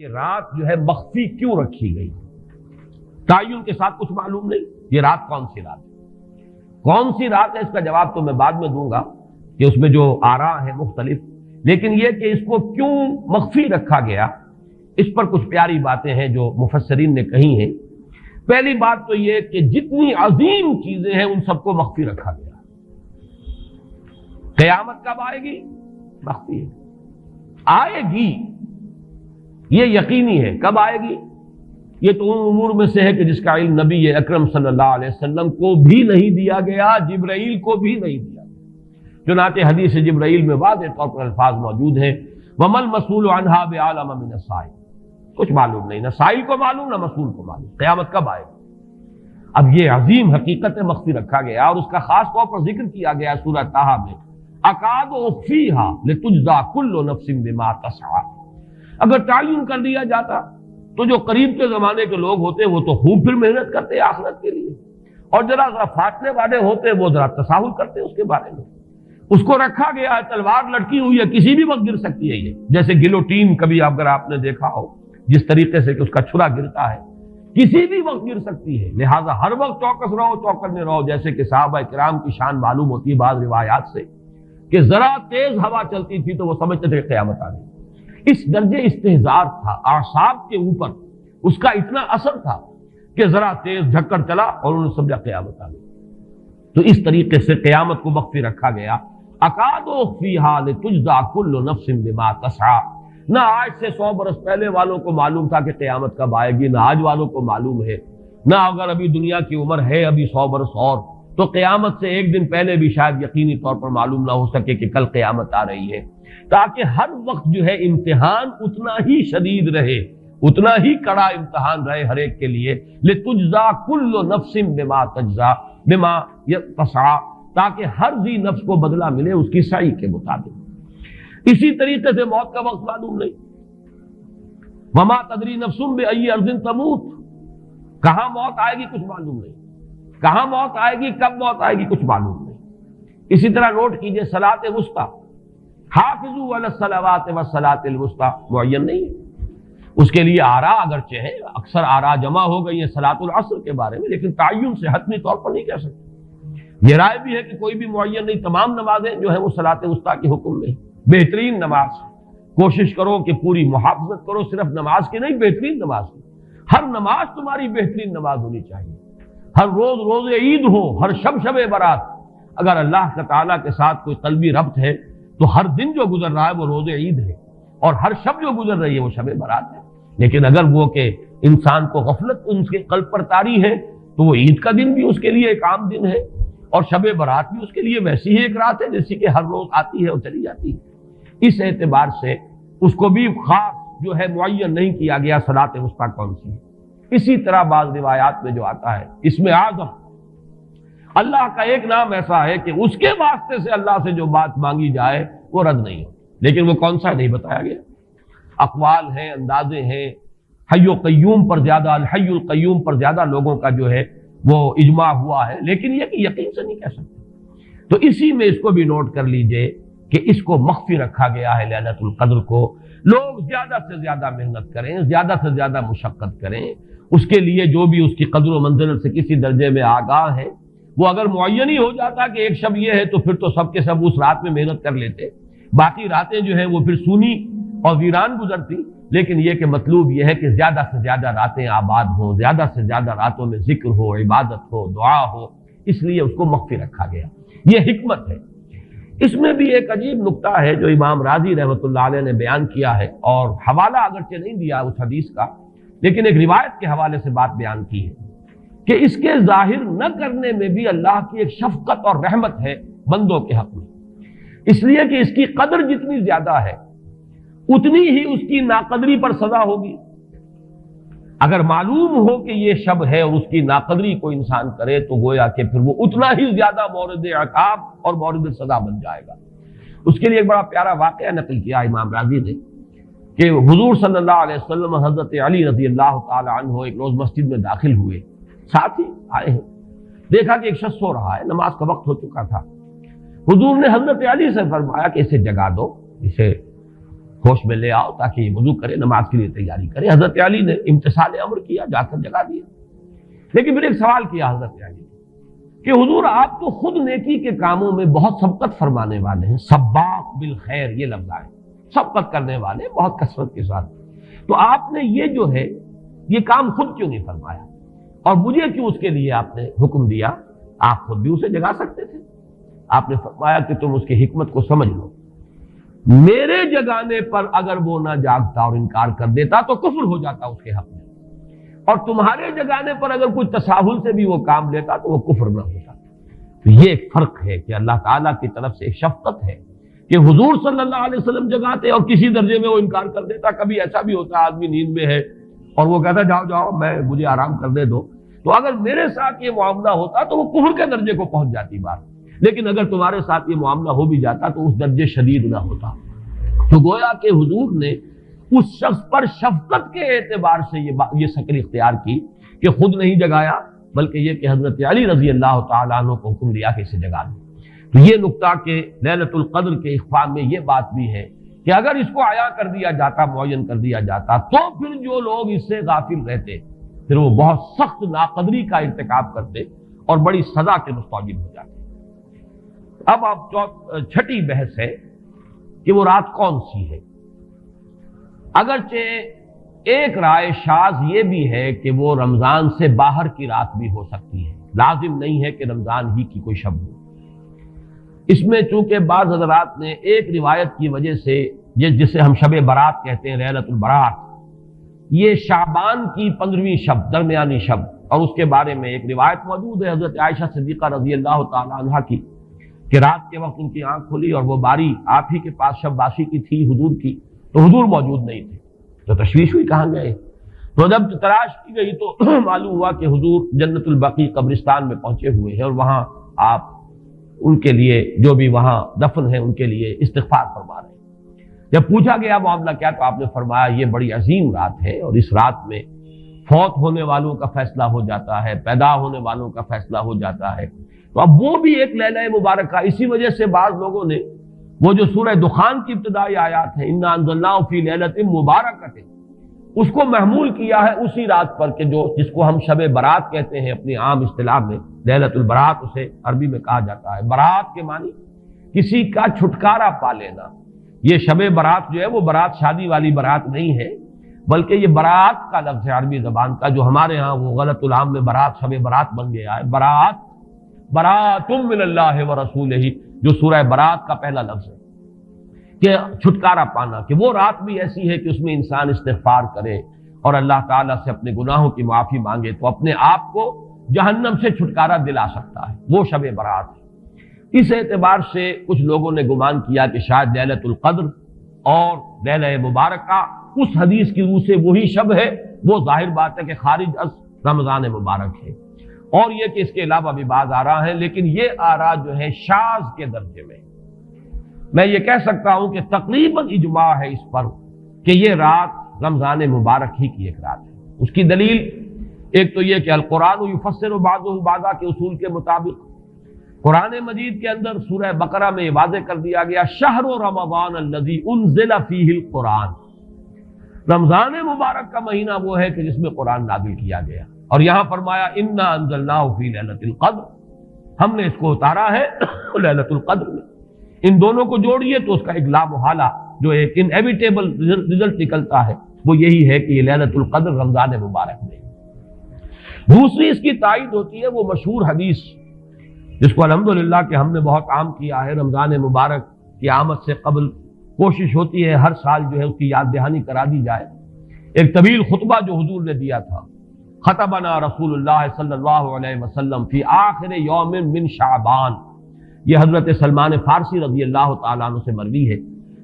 یہ رات جو ہے مخفی کیوں رکھی گئی؟ تعین کے ساتھ کچھ معلوم نہیں یہ رات کون سی رات ہے، کون سی رات ہے، اس کا جواب تو میں بعد میں دوں گا کہ اس میں جو آراء ہیں مختلف، لیکن یہ کہ اس کو کیوں مخفی رکھا گیا اس پر کچھ پیاری باتیں ہیں جو مفسرین نے کہی ہیں۔ پہلی بات تو یہ کہ جتنی عظیم چیزیں ہیں ان سب کو مخفی رکھا گیا۔ قیامت کب آئے گی؟ مخفی ہے، آئے گی یہ یقینی ہے۔ کب آئے گی؟ یہ تو ان امور میں سے ہے کہ جس کا علم نبی اکرم صلی اللہ علیہ وسلم کو بھی نہیں دیا گیا، جبرائیل کو بھی نہیں دیا گیا۔ چنانچہ حدیث جبرائیل میں واضح طور پر الفاظ موجود ہیں، وَمَا الْمَسْئُولُ عَنْهَا بِأَعْلَمَ مِنَ السَّائِلِ، کچھ معلوم نہیں، نہ سائل کو معلوم نہ مسئول کو معلوم قیامت کب آئے گی۔ اب یہ عظیم حقیقت مخفی رکھا گیا اور اس کا خاص طور پر ذکر کیا گیا سورہ طٰہٰ میں، اَكَادُ أُخْفِيهَا لِتُجْزَىٰ كُلُّ نَفْسٍ بِمَا تَسْعَىٰ۔ اگر تعین کر دیا جاتا تو جو قریب کے زمانے کے لوگ ہوتے وہ تو خوب پھر محنت کرتے آخرت کے لیے، اور ذرا فاصلے والے ہوتے وہ ذرا تساہل کرتے اس کے بارے میں۔ اس کو رکھا گیا ہے، تلوار لٹکی ہوئی ہے، کسی بھی وقت گر سکتی ہے، یہ جیسے گلوٹین کبھی اگر آپ نے دیکھا ہو جس طریقے سے کہ اس کا چھرا گرتا ہے، کسی بھی وقت گر سکتی ہے، لہذا ہر وقت چوکس رہو، چوکنے رہو، جیسے کہ صحابہ کرام کی شان معلوم ہوتی ہے بعض روایات سے کہ ذرا تیز ہوا چلتی تھی تو وہ سمجھتے تھے کہ قیامت آ گئی۔ اس درجے استحضار تھا اعصاب کے اوپر، اس کا اتنا اثر تھا کہ ذرا تیز جھکڑ چلا اور انہوں نے سمجھا قیامت آ گئی۔ تو اس طریقے سے قیامت کو مخفی رکھا گیا۔ اکاد اخفیھا لتجزیٰ کل نفس بما تسعیٰ، نہ آج سے 100 برس پہلے والوں کو معلوم تھا کہ قیامت کب آئے گی، نہ آج والوں کو معلوم ہے، نہ اگر ابھی دنیا کی عمر ہے ابھی 100 برس اور تو قیامت سے ایک دن پہلے بھی شاید یقینی طور پر معلوم نہ ہو سکے کہ کل قیامت آ رہی ہے، تاکہ ہر وقت جو ہے امتحان اتنا ہی شدید رہے، اتنا ہی کڑا امتحان رہے ہر ایک کے لیے۔ لتجزیٰ کل نفس بما تجزیٰ بما تسعیٰ، تاکہ ہر ذی نفس کو بدلہ ملے اس کی سعی کے مطابق۔ اسی طریقے سے موت کا وقت معلوم نہیں، وما تدری نفس بأی ارض تموت، کہاں موت آئے گی کچھ معلوم نہیں، کہاں موت آئے گی، کب موت آئے گی کچھ معلوم نہیں۔ اسی طرح نوٹ کیجئے صلاۃ وسطیٰ، حافظوا علی الصلوات والصلاۃ الوسطیٰ معین نہیں ہے، اس کے لیے آراء اگرچہ ہیں، اکثر آراء جمع ہو گئی ہیں صلاۃ العصر کے بارے میں، لیکن تعین سے حتمی طور پر نہیں کہہ سکتے۔ یہ رائے بھی ہے کہ کوئی بھی معین نہیں، تمام نمازیں جو ہیں وہ صلاۃ وسطیٰ کے حکم میں، بہترین نماز، کوشش کرو کہ پوری محافظت کرو، صرف نماز کی نہیں بہترین نماز کی، ہر نماز تمہاری بہترین نماز ہونی چاہیے، ہر روز روز عید ہو، ہر شب شب برات۔ اگر اللہ تعالیٰ کے ساتھ کوئی قلبی ربط ہے تو ہر دن جو گزر رہا ہے وہ روز عید ہے، اور ہر شب جو گزر رہی ہے وہ شب برات ہے۔ لیکن اگر وہ کہ انسان کو غفلت ان کے قلب پر طاری ہے تو وہ عید کا دن بھی اس کے لیے ایک عام دن ہے، اور شب برات بھی اس کے لیے ویسی ہی ایک رات ہے جیسی کہ ہر روز آتی ہے اور چلی جاتی ہے۔ اس اعتبار سے اس کو بھی خاص جو ہے معین نہیں کیا گیا صلاۃ وسطیٰ کون سی ہے۔ اسی طرح بعض روایات میں جو آتا ہے اسم اعظم، اللہ کا ایک نام ایسا ہے کہ اس کے واسطے سے اللہ سے جو بات مانگی جائے وہ رد نہیں ہو، لیکن وہ کون سا نہیں بتایا گیا۔ اقوال ہیں، اندازے ہیں، حی و قیوم پر زیادہ، الحی القیوم پر زیادہ لوگوں کا جو ہے وہ اجماع ہوا ہے، لیکن یہ کہ یقین سے نہیں کہہ سکتے۔ تو اسی میں اس کو بھی نوٹ کر لیجئے کہ اس کو مخفی رکھا گیا ہے لیلۃ القدر کو۔ لوگ زیادہ سے زیادہ محنت کریں، زیادہ سے زیادہ مشقت کریں، اس کے لیے جو بھی اس کی قدر و منزلت سے کسی درجے میں آگاہ ہے، وہ اگر معین ہی ہو جاتا کہ ایک شب یہ ہے تو پھر تو سب کے سب اس رات میں محنت کر لیتے، باقی راتیں جو ہیں وہ پھر سونی اور ویران گزرتی۔ لیکن یہ کہ مطلوب یہ ہے کہ زیادہ سے زیادہ راتیں آباد ہوں، زیادہ سے زیادہ راتوں میں ذکر ہو، عبادت ہو، دعا ہو، اس لیے اس کو مخفی رکھا گیا، یہ حکمت ہے۔ اس میں بھی ایک عجیب نکتہ ہے جو امام راضی رحمۃ اللہ علیہ نے بیان کیا ہے، اور حوالہ اگرچہ نہیں دیا اس حدیث کا، لیکن ایک روایت کے حوالے سے بات بیان کی ہے کہ اس کے ظاہر نہ کرنے میں بھی اللہ کی ایک شفقت اور رحمت ہے بندوں کے حق میں، اس لیے کہ اس کی قدر جتنی زیادہ ہے اتنی ہی اس کی ناقدری پر سزا ہوگی۔ اگر معلوم ہو کہ یہ شب ہے اور اس کی ناقدری کو انسان کرے تو گویا کہ پھر وہ اتنا ہی زیادہ مورد عقاب اور مورد سزا بن جائے گا۔ اس کے لیے ایک بڑا پیارا واقعہ نقل کیا امام راضی نے کہ حضور صلی اللہ علیہ وسلم حضرت علی رضی اللہ تعالی عنہ ایک روز مسجد میں داخل ہوئے، ساتھ ہی آئے ہیں، دیکھا کہ ایک شخص سو رہا ہے، نماز کا وقت ہو چکا تھا۔ حضور نے حضرت علی سے فرمایا کہ اسے جگا دو، اسے ہوش میں لے آؤ تاکہ یہ وضو کرے، نماز کے لیے تیاری کرے۔ حضرت علی نے امتثال امر کیا، جا کر جگا دیا۔ لیکن پھر ایک سوال کیا حضرت علی نے کہ حضور آپ تو خود نیکی کے کاموں میں بہت سبقت فرمانے والے ہیں، سباق بالخیر یہ لفظ آئے، سبقت کرنے والے بہت کثرت کے ساتھ، تو آپ نے یہ جو ہے یہ کام خود کیوں نہیں فرمایا اور مجھے کیوں اس کے لیے آپ نے حکم دیا؟ آپ خود بھی اسے جگا سکتے تھے۔ آپ نے فرمایا کہ تم اس کی حکمت کو سمجھ لو، میرے جگانے پر اگر وہ نہ جاگتا اور انکار کر دیتا تو کفر ہو جاتا اس کے حق میں، اور تمہارے جگانے پر اگر کوئی تساہل سے بھی وہ کام لیتا تو وہ کفر نہ ہوتا۔ تو یہ ایک فرق ہے کہ اللہ تعالیٰ کی طرف سے ایک شفقت ہے کہ حضور صلی اللہ علیہ وسلم جگاتے اور کسی درجے میں وہ انکار کر دیتا۔ کبھی ایسا بھی ہوتا آدمی نیند میں ہے اور وہ کہتا جاؤ جاؤ مجھے آرام کرنے دو، تو اگر میرے ساتھ یہ معاملہ ہوتا تو وہ کفر کے درجے کو پہنچ جاتی بات، لیکن اگر تمہارے ساتھ یہ معاملہ ہو بھی جاتا تو اس درجے شدید نہ ہوتا۔ تو گویا کہ حضور نے اس شخص پر شفقت کے اعتبار سے یہ شکل اختیار کی کہ خود نہیں جگایا، بلکہ یہ کہ حضرت علی رضی اللہ تعالیٰ عنہ کو حکم دیا کہ اسے جگا دو۔ تو یہ نقطہ کہ لیلۃ القدر کے اخفاء میں یہ بات بھی ہے کہ اگر اس کو عیاں کر دیا جاتا، معین کر دیا جاتا، تو پھر جو لوگ اس سے غافل رہتے پھر وہ بہت سخت ناقدری کا ارتکاب کرتے اور بڑی سزا کے مستوجب ہو جاتے۔ اب چھٹی بحث ہے کہ وہ رات کون سی ہے۔ اگرچہ ایک رائے شاذ یہ بھی ہے کہ وہ رمضان سے باہر کی رات بھی ہو سکتی ہے، لازم نہیں ہے کہ رمضان ہی کی کوئی شب ہو۔ اس میں چونکہ بعض حضرات نے ایک روایت کی وجہ سے جسے ہم شب برات کہتے ہیں، لیلۃ البرات، یہ شعبان کی 15ویں شب، درمیانی شب، اور اس کے بارے میں ایک روایت موجود ہے حضرت عائشہ صدیقہ رضی اللہ تعالی عنہا کی کہ رات کے وقت ان کی آنکھ کھلی اور وہ باری آپ ہی کے پاس شب باشی کی تھی حضور کی، تو حضور موجود نہیں تھے، تو تشویش ہوئی کہاں گئے۔ تو جب تلاش کی گئی تو معلوم ہوا کہ حضور جنت البقیع قبرستان میں پہنچے ہوئے ہیں اور وہاں آپ ان کے لیے جو بھی وہاں دفن ہیں ان کے لیے استغفار فرما رہے ہیں۔ جب پوچھا گیا معاملہ کیا، تو آپ نے فرمایا یہ بڑی عظیم رات ہے اور اس رات میں فوت ہونے والوں کا فیصلہ ہو جاتا ہے، پیدا ہونے والوں کا فیصلہ ہو جاتا ہے۔ تو اب وہ بھی ایک لیلہ مبارکہ، اسی وجہ سے بعض لوگوں نے وہ جو سورہ دخان کی ابتدائی آیات ہے انا انزلناہ فی لیلۃ مبارکۃ، اس کو محمول کیا ہے اسی رات پر کہ جس کو ہم شب برات کہتے ہیں اپنی عام اصطلاح میں، لیلۃ البرات اسے عربی میں کہا جاتا ہے۔ برات کے معنی کسی کا چھٹکارا پا لینا۔ یہ شب برات جو ہے وہ برات شادی والی برات نہیں ہے، بلکہ یہ برات کا لفظ ہے عربی زبان کا، جو ہمارے ہاں وہ غلط العام میں برات شب برات بن گیا ہے۔ برات، برات من اللہ ورسولہ، جو سورہ برات کا پہلا لفظ ہے کہ چھٹکارا پانا، کہ وہ رات بھی ایسی ہے کہ اس میں انسان استغفار کرے اور اللہ تعالیٰ سے اپنے گناہوں کی معافی مانگے تو اپنے آپ کو جہنم سے چھٹکارا دلا سکتا ہے، وہ شب برات ہے۔ اس اعتبار سے کچھ لوگوں نے گمان کیا کہ شاید لیلۃ القدر اور لیلہ مبارکہ اس حدیث کی روح سے وہی شب ہے، وہ ظاہر بات ہے کہ خارج از رمضان مبارک ہے، اور یہ کہ اس کے علاوہ بھی بعض آراء ہیں، لیکن یہ آراء جو ہے شاذ کے درجے میں۔ میں یہ کہہ سکتا ہوں کہ تقریباً اجماع ہے اس پر کہ یہ رات رمضان مبارک ہی کی ایک رات ہے۔ اس کی دلیل ایک تو یہ کہ القرآن یفسر بعضہ بعضا کے اصول کے مطابق قرآن مجید کے اندر سورہ بقرہ میں یہ واضح کر دیا گیا شہر رمضان الذی انزل فیہ القرآن، رمضان مبارک کا مہینہ وہ ہے کہ جس میں قرآن نازل کیا گیا، اور یہاں فرمایا انا انزلناہ فی لیلۃ القدر، ہم نے اس کو اتارا ہے لیلۃ القدر میں۔ ان دونوں کو جوڑیے تو اس کا ایک لا محالہ جو ایک انیویٹیبل رزلٹ نکلتا ہے وہ یہی ہے کہ یہ لیلۃ القدر رمضان مبارک میں۔ دوسری اس کی تائید ہوتی ہے وہ مشہور حدیث جس کو الحمدللہ کہ ہم نے بہت عام کیا ہے، رمضان مبارک کی آمد سے قبل کوشش ہوتی ہے ہر سال جو ہے اس کی یاد دہانی کرا دی جائے۔ ایک طویل خطبہ جو حضور نے دیا تھا، خطبنا رسول اللہ صلی اللہ علیہ وسلم فی آخر یوم من شعبان، یہ حضرت سلمان فارسی رضی اللہ تعالیٰ عنہ سے مروی ہے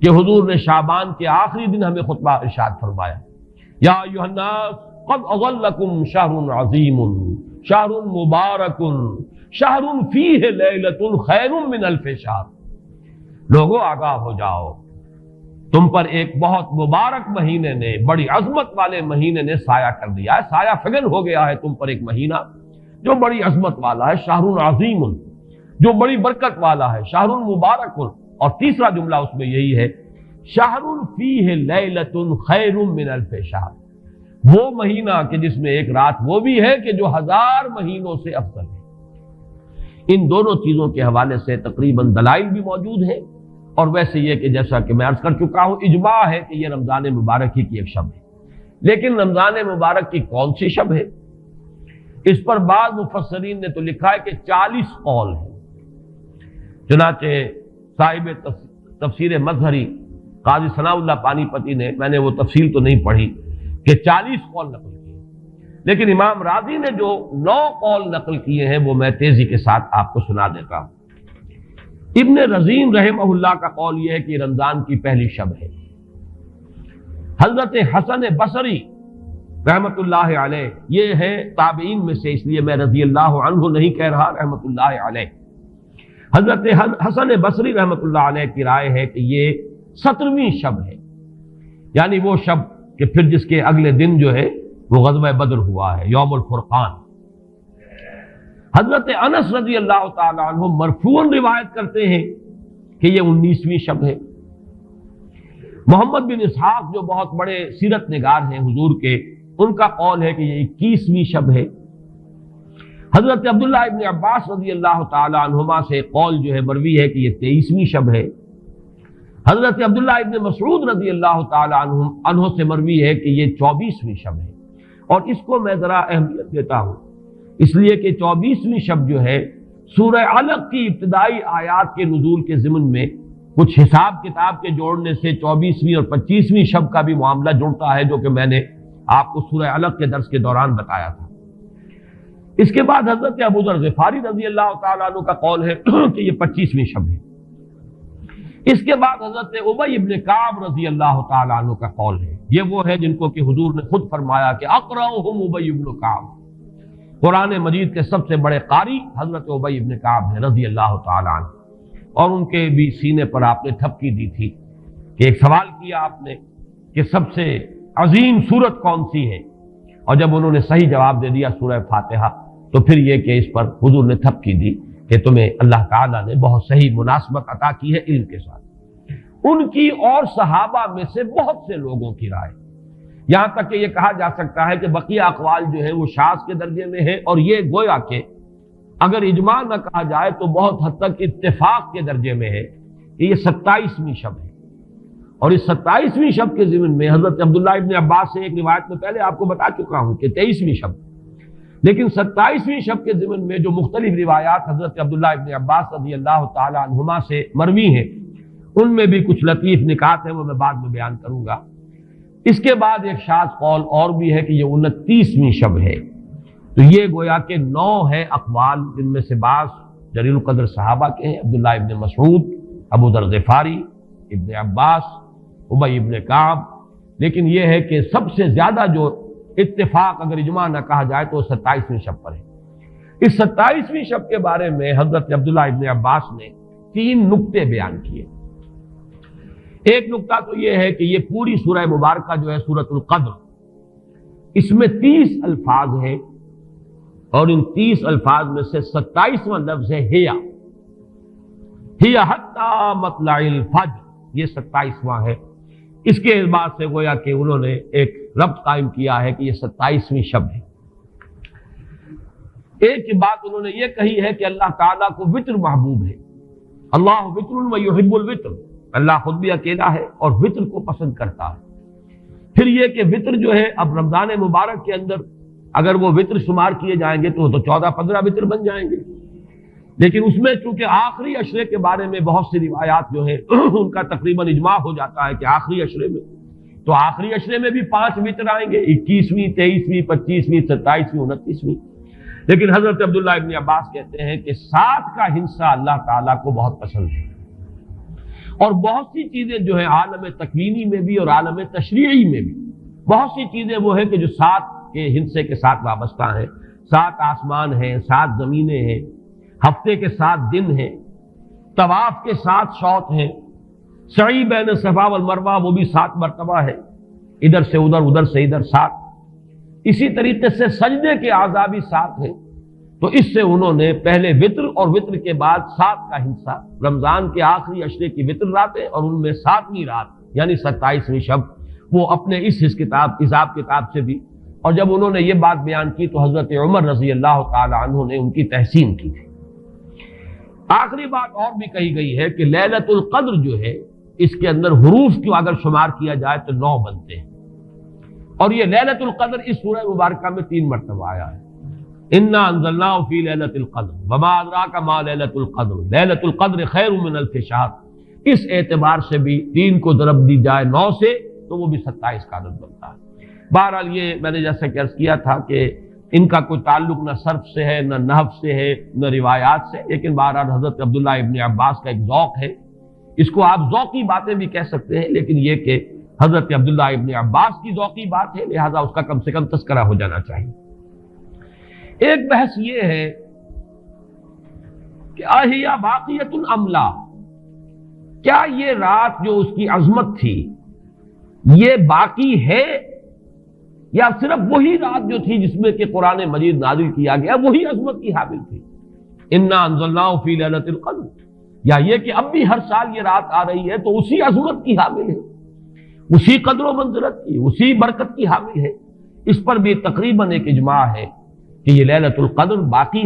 کہ حضور نے شعبان کے آخری دن ہمیں خطبہ ارشاد فرمایا، یا ایھا الناس قد اظلکم شہر عظیم شہر مبارک شہر فیہ لیلۃ خیر من الف شہر، لوگوں آگاہ ہو جاؤ، تم پر ایک بہت مبارک مہینے نے، بڑی عظمت والے مہینے نے سایہ کر دیا ہے، سایہ فگن ہو گیا ہے تم پر ایک مہینہ جو بڑی عظمت والا ہے، شہر عظیم جو بڑی برکت والا ہے، شہر مبارک، اور تیسرا جملہ اس میں یہی ہے شہر فیہ لیلۃ خیر من الف شہر، وہ مہینہ کہ جس میں ایک رات وہ بھی ہے کہ جو 1000 مہینوں سے افضل ہے۔ ان دونوں چیزوں کے حوالے سے تقریباً دلائل بھی موجود ہیں، اور ویسے یہ کہ جیسا کہ میں عرض کر چکا ہوں اجماع ہے کہ یہ رمضان مبارک ہی کی ایک شب ہے۔ لیکن رمضان مبارک کی کون سی شب ہے؟ اس پر بعض مفسرین نے تو لکھا ہے کہ 40 قول ہیں۔ چنانچہ صاحب تفسیر مظہری قاضی ثناء اللہ پانی پتی نے، میں نے وہ تفصیل تو نہیں پڑھی، کہ 40 قول نقل کیے، لیکن امام راضی نے جو 9 قول نقل کیے ہیں وہ میں تیزی کے ساتھ آپ کو سنا دیتا ہوں۔ ابن رزین رحمہ اللہ کا قول یہ ہے کہ رمضان کی پہلی شب ہے۔ حضرت حسن بصری رحمت اللہ علیہ، یہ ہے تابعین میں سے، اس لیے میں رضی اللہ عنہ نہیں کہہ رہا، رحمت اللہ علیہ۔ حضرت حسن بصری رحمت اللہ علیہ کی رائے ہے کہ یہ 17ویں شب ہے، یعنی وہ شب کہ پھر جس کے اگلے دن جو ہے وہ غزوہ بدر ہوا ہے، یوم الفرقان۔ حضرت انس رضی اللہ تعالی عنہ مرفوعاً روایت کرتے ہیں کہ یہ 19ویں شب ہے۔ محمد بن اسحاق جو بہت بڑے سیرت نگار ہیں حضور کے، ان کا قول ہے کہ یہ 21ویں شب ہے۔ حضرت عبداللہ ابن عباس رضی اللہ تعالی عنہما سے قول جو ہے مروی ہے کہ یہ 23ویں شب ہے۔ حضرت عبداللہ ابن مسعود رضی اللہ تعالی عنہ سے مروی ہے کہ یہ 24ویں شب ہے۔ اور اس کو میں ذرا اہمیت دیتا ہوں اس لیے کہ 24ویں شب جو ہے سورہ علق کی ابتدائی آیات کے نزول کے ضمن میں کچھ حساب کتاب کے جوڑنے سے 24ویں اور 25ویں شب کا بھی معاملہ جڑتا ہے، جو کہ میں نے آپ کو سورہ علق کے درس کے دوران بتایا تھا۔ اس کے بعد حضرت ابو ذر غفاری رضی اللہ تعالیٰ عنہ کا قول ہے کہ یہ 25ویں شب ہے۔ اس کے بعد حضرت ابی ابن کعب رضی اللہ تعالیٰ عنہ کا قول ہے، یہ وہ ہے جن کو کہ حضور نے خود فرمایا کہ اقرأہم ابی ابن کعب، قرآن مجید کے سب سے بڑے قاری حضرت ابی ابن کعب ہیں رضی اللہ تعالیٰ عنہ، اور ان کے بھی سینے پر آپ نے تھپکی دی تھی کہ ایک سوال کیا آپ نے کہ سب سے عظیم سورت کون سی ہے، اور جب انہوں نے صحیح جواب دے دیا سورہ فاتحہ، تو پھر یہ کہ اس پر حضور نے تھپکی دی کہ تمہیں اللہ تعالیٰ نے بہت صحیح مناسبت عطا کی ہے علم کے ساتھ۔ ان کی اور صحابہ میں سے بہت سے لوگوں کی رائے، یہاں تک کہ یہ کہا جا سکتا ہے کہ بقیہ اقوال جو ہیں وہ شاذ کے درجے میں ہیں، اور یہ گویا کہ اگر اجماع نہ کہا جائے تو بہت حد تک اتفاق کے درجے میں ہے کہ یہ 27ویں شب ہے۔ اور اس 27ویں شب کے ضمن میں حضرت عبداللہ ابن عباس سے ایک روایت میں پہلے آپ کو بتا چکا ہوں کہ 23ویں شب، لیکن 27ویں شب کے ضمن میں جو مختلف روایات حضرت عبداللہ ابن عباس رضی اللہ تعالی عنہما سے مروی ہیں، ان میں بھی کچھ لطیف نکات ہیں، وہ میں بعد میں بیان کروں گا۔ اس کے بعد ایک شاذ قول اور بھی ہے کہ یہ 29ویں شب ہے۔ تو یہ گویا کہ 9 ہے اقوال، جن میں سے بعض جلیل القدر صحابہ کے ہیں، عبداللہ ابن مسعود، ابو ذر غفاری، ابن عباس، ابی ابن کعب، لیکن یہ ہے کہ سب سے زیادہ جو اتفاق اگر اجماع نہ کہا جائے تو 27ویں شب پر ہے۔ اس 27ویں شب کے بارے میں حضرت عبداللہ ابن عباس نے 3 نکتے بیان کیے۔ ایک نکتہ تو یہ ہے کہ یہ پوری سورہ مبارکہ جو ہے سورۃ القدر، اس میں 30 الفاظ ہیں، اور ان 30 الفاظ میں سے 27واں لفظ ہے ہیا حتی مطلع الفجر، یہ 27واں ہے۔ اس کے اعتبار سے گویا کہ انہوں نے ایک ربط قائم کیا ہے کہ یہ 27ویں شب ہے۔ ایک بات انہوں نے یہ کہی ہے کہ اللہ تعالیٰ کو وطر محبوب ہے، اللہ وطر و یحب الوطر، اللہ خود بھی اکیلا ہے اور وطر کو پسند کرتا ہے۔ پھر یہ کہ وطر جو ہے اب رمضان مبارک کے اندر اگر وہ وطر شمار کیے جائیں گے تو 14-15 وطر بن جائیں گے، لیکن اس میں چونکہ آخری عشرے کے بارے میں بہت سی روایات جو ہیں ان کا تقریباً اجماع ہو جاتا ہے کہ آخری عشرے میں، تو آخری عشرے میں بھی 5 وطر آئیں گے، 21ویں، 23ویں، 25ویں، 27ویں، 29ویں۔ لیکن حضرت عبداللہ ابن عباس کہتے ہیں کہ 7 کا ہندسہ اللہ تعالیٰ کو بہت پسند ہے، اور بہت سی چیزیں جو ہیں عالم تکوینی میں بھی اور عالم تشریعی میں بھی بہت سی چیزیں وہ ہیں کہ جو 7 کے ہندسے کے ساتھ وابستہ ہیں۔ 7 آسمان ہیں، 7 زمینیں ہیں، ہفتے کے 7 دن ہیں، طواف کے 7 شوط ہیں، سعی بین صفا والمروہ وہ بھی 7 مرتبہ ہے، ادھر سے ادھر، ادھر سے ادھر 7۔ اسی طریقے سے سجدے کے اعضاء بھی 7 ہیں، تو اس سے انہوں نے پہلے وطر اور وطر کے بعد 7 کا ہندسہ، رمضان کے آخری عشرے کی وطر راتیں اور ان میں 7ویں رات یعنی 27ویں شب، وہ اپنے اس حساب کتاب سے بھی. اور جب انہوں نے یہ بات بیان کی تو حضرت عمر رضی اللہ تعالی عنہ نے ان کی تحسین کی تھی. آخری بات اور بھی کہی گئی ہے کہ لیلۃ القدر جو ہے اس کے اندر حروف کو اگر شمار کیا جائے تو 9 بنتے ہیں، اور یہ لیلۃ القدر اس سورہ مبارکہ میں 3 مرتبہ آیا ہے. انا انزلناہ فی لیلۃ القدر وما ادراک ما لیلۃ القدر لیلۃ القدر خیر من الف شہر. اس اعتبار سے بھی 3 کو ضرب دی جائے 9 سے تو وہ بھی 27 کا عدد بنتا ہے. بہرحال یہ میں نے جیسا کہ عرض کیا تھا کہ ان کا کوئی تعلق نہ صرف سے ہے، نہ نحو سے ہے، نہ روایات سے، لیکن بہرحال حضرت عبداللہ ابن عباس کا ایک ذوق ہے. اس کو آپ ذوقی باتیں بھی کہہ سکتے ہیں، لیکن یہ کہ حضرت عبداللہ ابن عباس کی ذوقی بات ہے، لہذا اس کا کم سے کم تذکرہ ہو جانا چاہیے. ایک بحث یہ ہے کہ اہی باقیۃ ام لا، کیا یہ رات جو اس کی عظمت تھی یہ باقی ہے یا صرف وہی رات جو تھی جس میں کہ قرآن مجید نازل کیا گیا وہی عظمت کی حامل تھی. انا انزلناہ فی لیلۃ القدر، یا یہ کہ اب بھی ہر سال یہ رات آ رہی ہے تو اسی عظمت کی حامل ہے، اسی قدر و منزلت کی، اسی برکت کی حامل ہے. اس پر بھی تقریباً ایک اجماع ہے کہ یہ لیلۃ القدر باقی